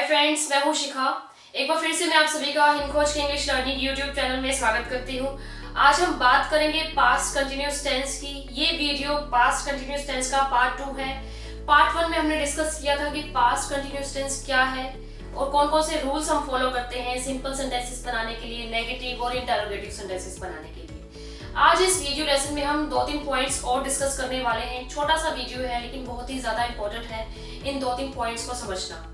Friends, मैं हूँ शिखा। एक बार फिर से मैं आप सभी का हिंदखोज के इंग्लिश लर्निंग यूट्यूब चैनल में स्वागत करती हूँ। आज हम बात करेंगे पास्ट कंटिन्यूअस टेंस की। ये वीडियो पास्ट कंटिन्यूअस टेंस का पार्ट 2 है। पार्ट 1 में हमने डिस्कस किया था कि पास्ट कंटिन्यूअस टेंस क्या है और कौन कौन से रूल्स हम फॉलो करते हैं सिंपल सेंटेंसेस बनाने के लिए, नेगेटिव और इंटरोगेटिव सेंटेंसेस बनाने के लिए। आज इस वीडियो लेसन में हम 2-3 पॉइंट्स और डिस्कस करने वाले हैं। छोटा सा वीडियो है लेकिन बहुत ही ज्यादा इंपॉर्टेंट है इन 2-3 पॉइंट्स को समझना।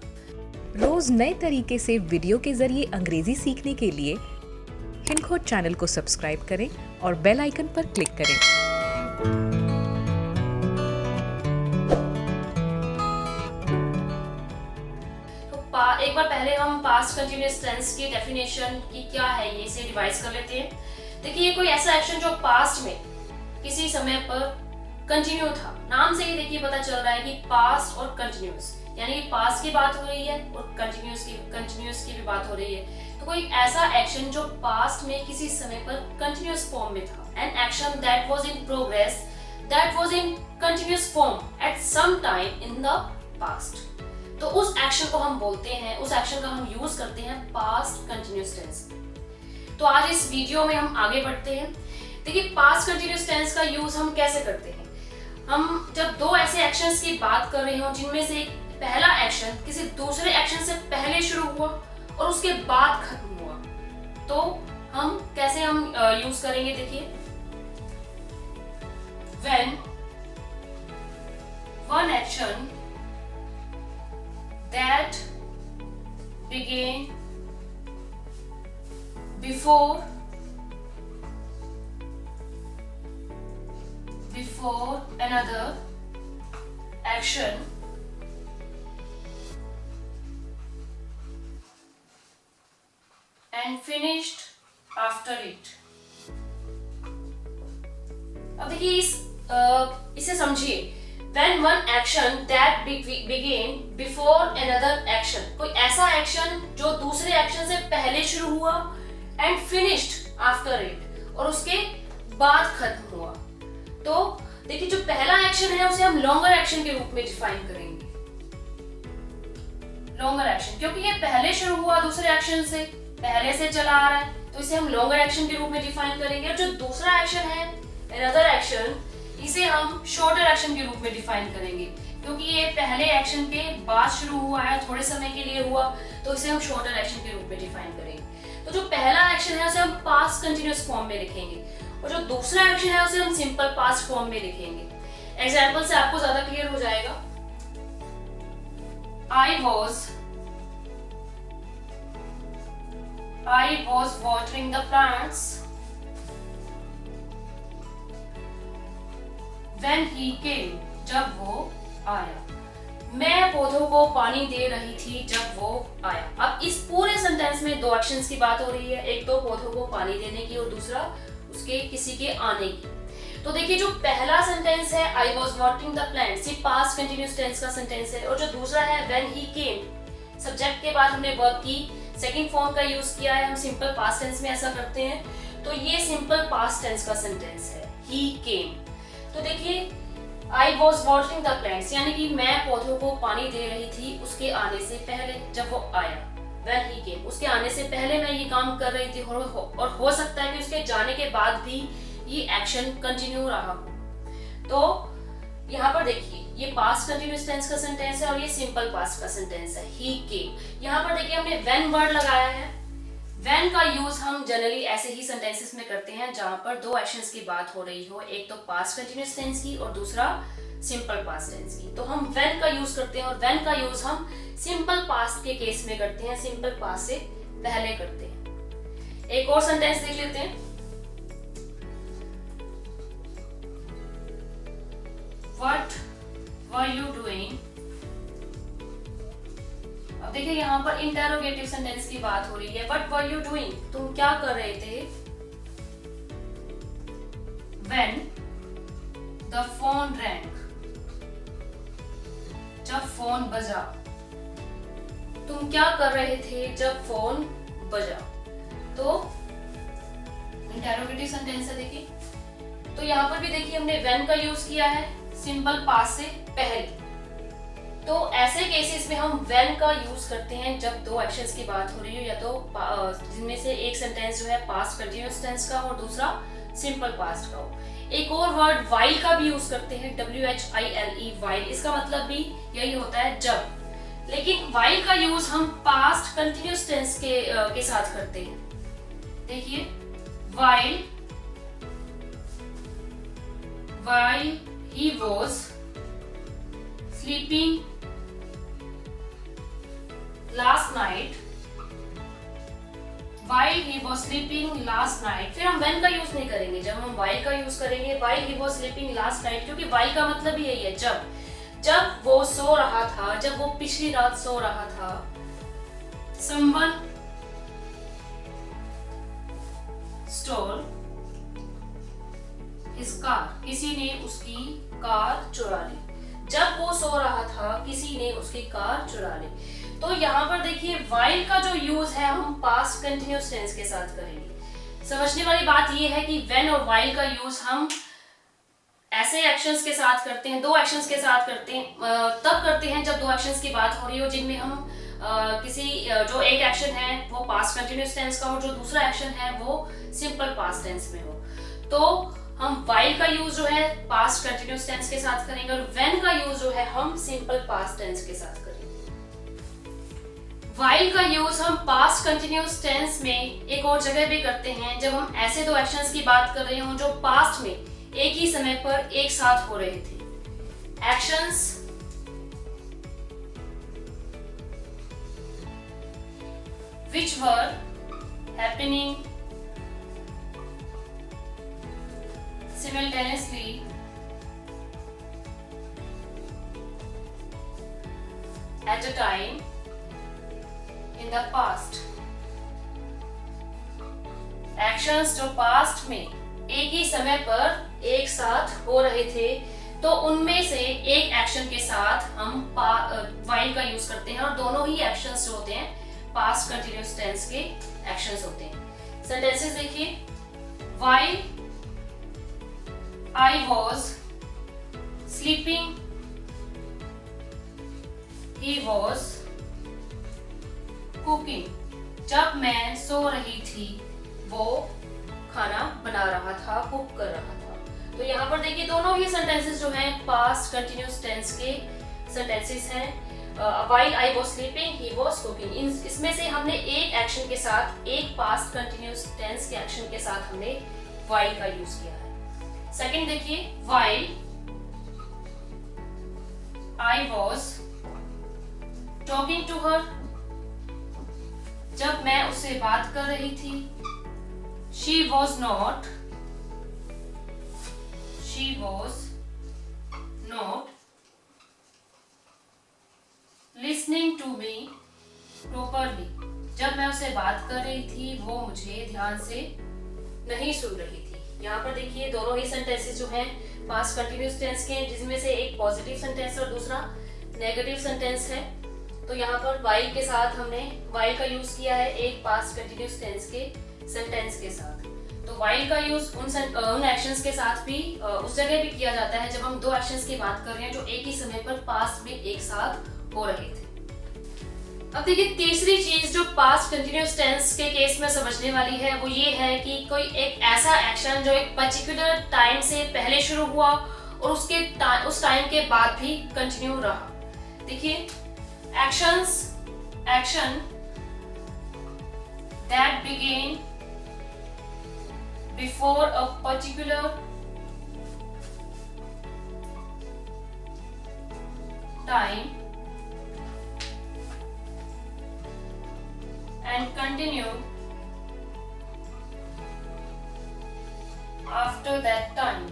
रोज नए तरीके से वीडियो के जरिए अंग्रेजी सीखने के लिए हिंदखोज चैनल को सब्सक्राइब करें और बेल आइकन पर क्लिक करें। तो एक बार पहले हम पास्ट कंटिन्यूअस टेंस की डेफिनेशन की क्या है ये इसे रिवाइज कर लेते हैं। देखिए, कोई ऐसा एक्शन जो पास्ट में किसी समय पर कंटिन्यू था। नाम से ही देखिए पता चल रहा है कि पास्ट और कंटिन्यूअस, यानी पास्ट की बात हो रही है और कंटिन्यूअस की भी बात हो रही है। तो कोई ऐसा एक्शन जो पास्ट में किसी समय पर कंटिन्यूअस फॉर्म में था, an action that was in progress, that was in continuous form at some time in the past. तो उस एक्शन को हम बोलते हैं, उस एक्शन का हम यूज करते हैं पास्ट कंटिन्यूअस टेंस। तो आज इस वीडियो में हम आगे बढ़ते हैं। देखिए, पास्ट कंटिन्यूअस टेंस का यूज हम कैसे करते हैं। हम जब दो ऐसे एक्शंस की बात कर रहे हो जिनमें से पहला एक्शन किसी दूसरे एक्शन से पहले शुरू हुआ और उसके बाद खत्म हुआ, तो हम कैसे यूज करेंगे। देखिए, when one action that began before another action and finished after it। अब देखिए इसे समझिए। When one action that began before another action, कोई ऐसा एक्शन जो दूसरे एक्शन से पहले शुरू हुआ and finished after it, और उसके बाद खत्म हुआ। तो देखिए, जो पहला एक्शन है उसे हम लॉन्गर एक्शन के रूप में डिफाइन करेंगे। लॉन्गर एक्शन, क्योंकि ये पहले शुरू हुआ दूसरे एक्शन से, पहले से चला आ रहा है, तो इसे हम लॉन्गर एक्शन के रूप में डिफाइन करेंगे। और जो दूसरा एक्शन है अनदर एक्शन, इसे हम शॉर्टर एक्शन के रूप में डिफाइन करेंगे, क्योंकि ये पहले एक्शन के बाद शुरू हुआ है, थोड़े समय के लिए हुआ, तो इसे हम शॉर्टर एक्शन के रूप में डिफाइन करेंगे। तो जो पहला एक्शन है उसे हम पास्ट कंटिन्यूअस फॉर्म में लिखेंगे और जो दूसरा एक्शन है उसे हम सिंपल पास्ट फॉर्म में लिखेंगे। एग्जांपल से आपको ज्यादा क्लियर हो जाएगा। I was watering the plants when he came, जब वो आया। मैं पौधों को पानी दे रही थी जब वो आया। अब इस पूरे सेंटेंस में दो एक्शंस की बात हो रही है, एक तो पौधों को पानी देने की और दूसरा उसके किसी के आने की। तो देखिए, जो पहला सेंटेंस है I was watering the plants, ये पास्ट कंटिन्यूअस टेंस का सेंटेंस है, और जो दूसरा है when he came, सब्जेक्ट के बाद हमने वर्ब की सेकंड फॉर्म का यूज किया है। हम सिंपल पास्ट टेंस में ऐसा करते हैं, तो ये सिंपल पास्ट टेंस का सेंटेंस है, he came। तो देखिए, I was watering the plants, यानी कि मैं पौधों को पानी दे रही थी उसके आने से पहले, जब वो आया। When he came, उसके आने से पहले मैं ये काम कर रही थी और हो सकता है कि उसके जाने के बाद भी ये एक्शन कंटिन्यू रहा हो। तो यहाँ पर देखिए, ये पास्ट कंटिन्यूअस टेंस का सेंटेंस है और ये सिंपल पास्ट का सेंटेंस है, he came। यहाँ पर देखिए हमने when वर्ड लगाया है। when का यूज हम जनरली ऐसे ही सेंटेंसेस में करते हैं जहां पर दो एक्शंस की बात हो रही हो, एक तो पास्ट कंटिन्यूअस टेंस की और दूसरा सिंपल पास्ट टेंस की। तो हम when का यूज करते हैं और when का यूज हम सिंपल पास्ट के केस में करते हैं, सिंपल पास्ट से पहले करते हैं। एक और सेंटेंस देख लेते हैं। What were you doing? अब देखिए, यहाँ पर इंटरोगेटिव सेंटेंस की बात हो रही है। What were you doing? तुम क्या कर रहे थे? When the phone rang, जब फोन बजा। तुम क्या कर रहे थे जब फोन बजा? तो इंटरोगेटिव सेंटेंस है। देखिए, तो यहाँ पर भी देखिए हमने when का यूज किया है सिंपल पास्ट से पहले। तो ऐसे केसेस में हम व्हेन का यूज करते हैं जब दो एक्शंस की बात हो रही हो, या तो जिनमें से एक सेंटेंस जो है पास्ट कंटिन्यूअस टेंस का और दूसरा सिंपल पास्ट का हो। एक और वर्ड वाइल का भी यूज करते हैं, WHILE, वाइल। इसका मतलब भी यही होता है जब, लेकिन वाइल का यूज हम पास्ट कंटिन्यूअस टेंस के साथ करते हैं। देखिए, while he was sleeping last night, while he was sleeping last night। फिर हम when का यूज नहीं करेंगे, जब हम while का यूज करेंगे while he was sleeping last night, क्योंकि while का मतलब ही यही है जब वो सो रहा था, जब वो पिछली रात सो रहा था। someone stole his car, किसी ने उसकी कार चुरा ली। जब वो सो रहा था किसी ने उसकी कार चुरा ली। तो यहाँ पर देखिए while का जो यूज है हम पास्ट कंटिन्यूअस टेंस के साथ करेंगे। समझने वाली बात ये है कि when और while का यूज हम ऐसे एक्शंस के साथ करते हैं, दो एक्शंस के साथ करते हैं, तब करते हैं जब दो एक्शंस की बात हो रही हो जिनमें हम किसी जो एक एक्शन है वो पास्ट कंटिन्यूअस टेंस का हो, जो दूसरा एक्शन है वो सिंपल पास्ट टेंस में हो। तो हम while का यूज जो है पास्ट कंटिन्यूअस टेंस के साथ करेंगे और when का यूज जो है हम सिंपल पास्ट टेंस के साथ करेंगे। while का यूज हम पास्ट कंटिन्यूअस टेंस में एक और जगह भी करते हैं जब हम ऐसे दो एक्शंस की बात कर रहे हों जो पास्ट में एक ही समय पर एक साथ हो रहे थे। Actions which were happening simultaneously at a time in the past। Actions जो पास्ट में एक ही समय पर एक साथ हो रहे थे, तो उनमें से एक एक्शन के साथ हम while का यूज करते हैं और दोनों ही एक्शंस जो होते हैं पास्ट कंटिन्यूअस टेंस के एक्शंस होते हैं। सेंटेंसेस देखिए, while I was sleeping, he was cooking। जब मैं सो रही थी वो खाना बना रहा था, कुक कर रहा था। तो यहाँ पर देखिए दोनों ही सेंटेंसेस जो हैं पास्ट कंटिन्यूअस टेंस के सेंटेंसेस हैं। while I was sleeping, he was cooking। इसमें से हमने एक एक्शन के साथ, एक पास्ट कंटिन्यूअस टेंस के एक्शन के साथ हमने while का यूज किया है। सेकेंड देखिए, while I was talking to her, जब मैं उससे बात कर रही थी। she was not listening to me properly। जब मैं उससे बात कर रही थी वो मुझे ध्यान से नहीं सुन रही थी। यहाँ पर देखिए दोनों ही सेंटेंसेस जो हैं पास्ट कंटिन्यूअस टेंस के हैं, जिसमें से एक पॉजिटिव सेंटेंस और दूसरा नेगेटिव सेंटेंस है। तो यहाँ पर while के साथ हमने while का यूज किया है एक पास्ट कंटिन्यूअस टेंस के सेंटेंस के साथ। तो while का यूज उन एक्शंस के साथ भी उस जगह भी किया जाता है जब हम दो एक्शंस की बात कर रहे हैं जो एक ही समय पर पास्ट में एक साथ हो रहे थे। अब देखिए तीसरी चीज जो पास्ट कंटिन्यूअस टेंस के केस में समझने वाली है वो ये है कि कोई एक ऐसा एक्शन जो एक पर्टिकुलर टाइम से पहले शुरू हुआ और उस टाइम के बाद भी कंटिन्यू रहा। देखिए action that began before a particular time and continued after that time।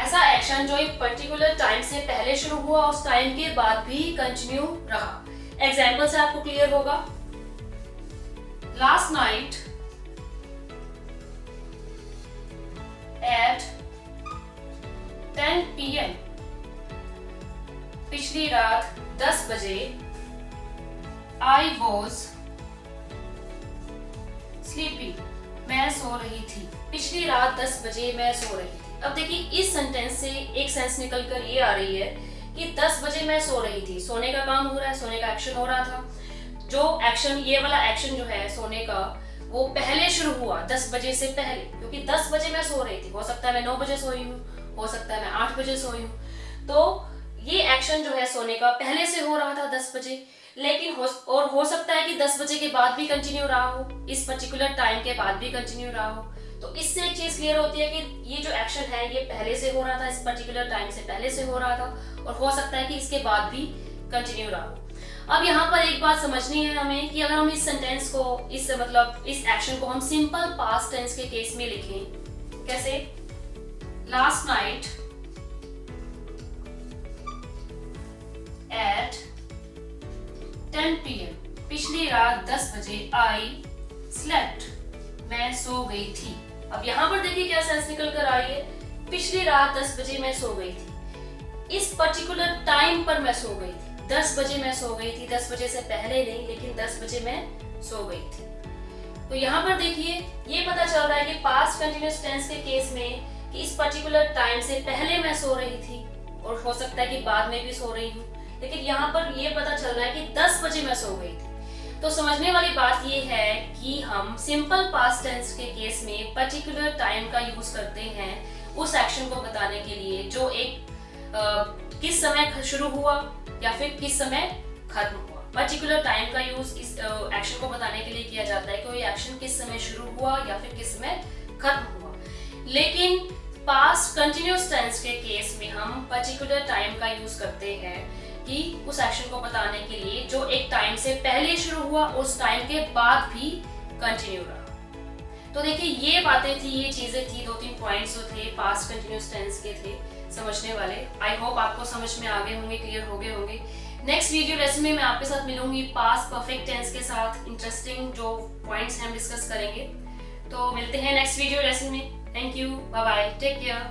ऐसा एक्शन जो एक पर्टिकुलर टाइम से पहले शुरू हुआ उस टाइम के बाद भी कंटिन्यू रहा। एग्जाम्पल से आपको क्लियर होगा। लास्ट नाइट एट 10 PM, पिछली रात 10 बजे। I was sleeping, मैं सो रही थी। पिछली रात 10 बजे मैं सो रही थी। अब देखिए इस सेंटेंस से एक सेंस निकल कर ये आ रही है कि 10 बजे मैं सो रही थी, सोने का काम हो रहा है, सोने का एक्शन हो रहा था। जो एक्शन, ये वाला एक्शन जो है सोने का, वो पहले शुरू हुआ 10 बजे से पहले, क्योंकि 10 बजे मैं सो रही थी। हो सकता है मैं 9 बजे सोई हूँ, हो सकता है मैं 8 बजे सोई हूँ। तो ये एक्शन जो है सोने का पहले से हो रहा था 10 बजे, लेकिन हो सकता है कि 10 बजे के बाद भी कंटिन्यू रहा हो, इस पर्टिकुलर टाइम के बाद भी कंटिन्यू रहा हो। तो इससे एक चीज क्लियर होती है कि ये जो एक्शन है ये पहले से हो रहा था, इस पर्टिकुलर टाइम से पहले से हो रहा था, और हो सकता है कि इसके बाद भी कंटिन्यू रहा हो। अब यहाँ पर एक बात समझनी है हमें कि अगर हम इस सेंटेंस को, इस एक्शन को हम सिंपल पास्ट टेंस के केस में लिखें, कैसे? लास्ट नाइट एट 10 PM, पिछली रात 10 बजे आई स्लेप्ट, मैं सो गई थी। अब यहाँ पर देखिए क्या सेंस निकल कर आई है, पिछली रात 10 बजे मैं सो गई थी, इस पर्टिकुलर टाइम पर मैं सो गई थी, 10 बजे मैं सो गई थी, 10 बजे से पहले नहीं, लेकिन 10 बजे मैं सो गई थी। तो यहाँ पर देखिए ये पता चल रहा है कि पास्ट कंटिन्यूअस टेंस के केस में कि इस पर्टिकुलर टाइम से पहले मैं सो रही थी, और हो सकता है कि बाद में भी सो रही हूँ, लेकिन यहाँ पर ये पता चल रहा है कि 10 बजे मैं सो गई थी। तो समझने वाली बात ये है कि हम सिंपल पास्ट टेंस के केस में पर्टिकुलर टाइम का यूज करते हैं उस एक्शन को बताने के लिए जो एक किस समय शुरू हुआ या फिर किस समय खत्म हुआ। पर्टिकुलर टाइम का यूज इस एक्शन को बताने के लिए किया जाता है कि कोई एक्शन किस समय शुरू हुआ या फिर किस समय खत्म हुआ। लेकिन पास्ट कंटिन्यूअस टेंस के केस में हम पर्टिकुलर टाइम का यूज करते हैं कि उस एक्शन को बताने के लिए जो एक टाइम से पहले शुरू हुआ, उस टाइम के बाद भी कंटिन्यू रहा। तो देखिए ये बातें थी, ये चीजें थी, 2-3 पॉइंट्स जो थे पास्ट कंटिन्यूअस टेंस के थे समझने वाले। आई होप आपको समझ में आ गए होंगे, क्लियर हो गए होंगे। नेक्स्ट वीडियो लेसन में मैं आपके साथ मिलूंगी पास्ट परफेक्ट टेंस के साथ, इंटरेस्टिंग जो पॉइंट्स हम डिस्कस करेंगे। तो मिलते हैं नेक्स्ट वीडियो लेसन में। Thank you, bye bye, take care.